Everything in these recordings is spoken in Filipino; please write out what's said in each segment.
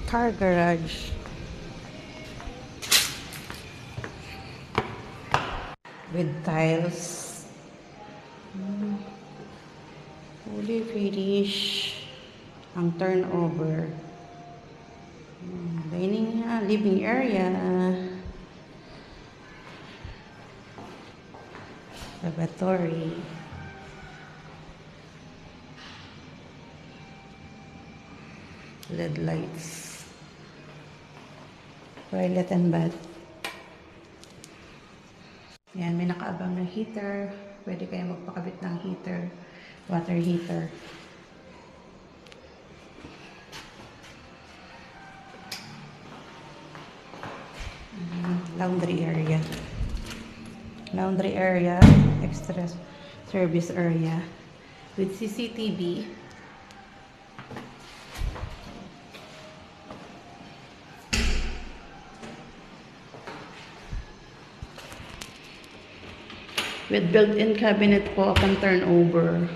car garage with tiles. Fully finish ang turnover. Dining, living area, lavatory, LED lights, toilet and bath. Yan, may nakaabang na heater. Pwede kayo magpakabit ng heater, water heater. Laundry area. Laundry area, extra service area with CCTV. With built-in cabinet po upon turnover.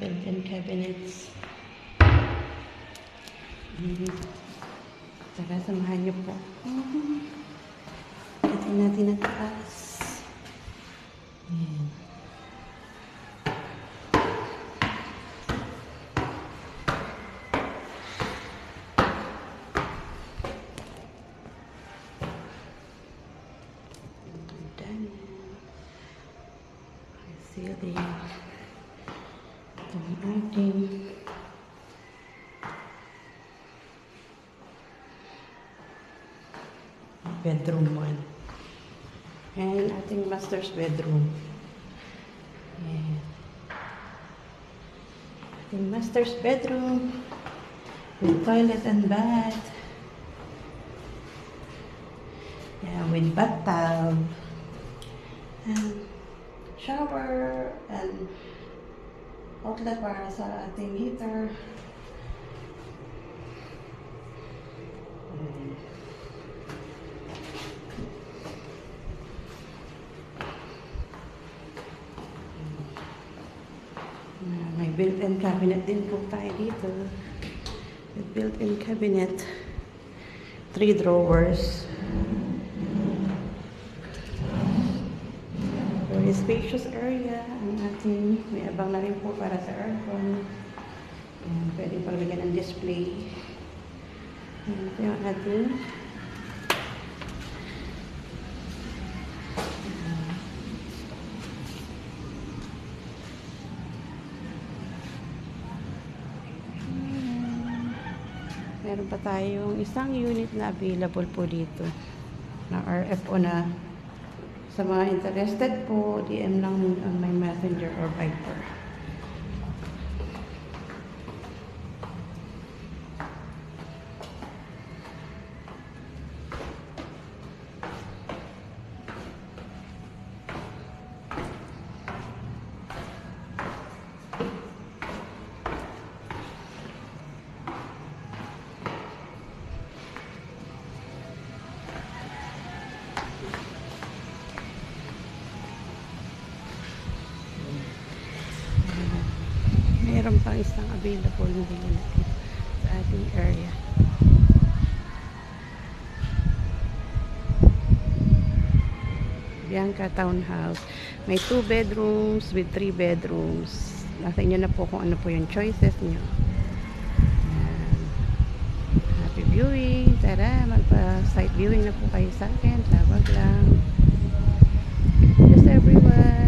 Built-in cabinets. Tara, samahan niyo po. Ito natin ang taas. Ayan. Ceiling. Ito ang ating bedroom 1. And ating master's bedroom. Ayan. Ating master's bedroom with toilet and bath. Yeah, with bathtub. And shower and outlet para sa ating heater. May built-in cabinet din po tayo dito. With built-in cabinet. 3 drawers. Very spacious area ang ating, may abang na rin po para sa aircon. Pwede paglagyan ng display. Ito yung ating meron pa tayong isang unit na available po dito na RFO na. Sa mga interested po, DM lang on my messenger or Viber. Meron pang isang available na din sa ating area. Bianca Townhouse. May 2 bedrooms with 3 bedrooms. Nasa inyo na po kung ano po yung choices nyo. Happy viewing. Tara, magpa-site viewing na po kayo sa akin. Tawag lang. Yes, everyone.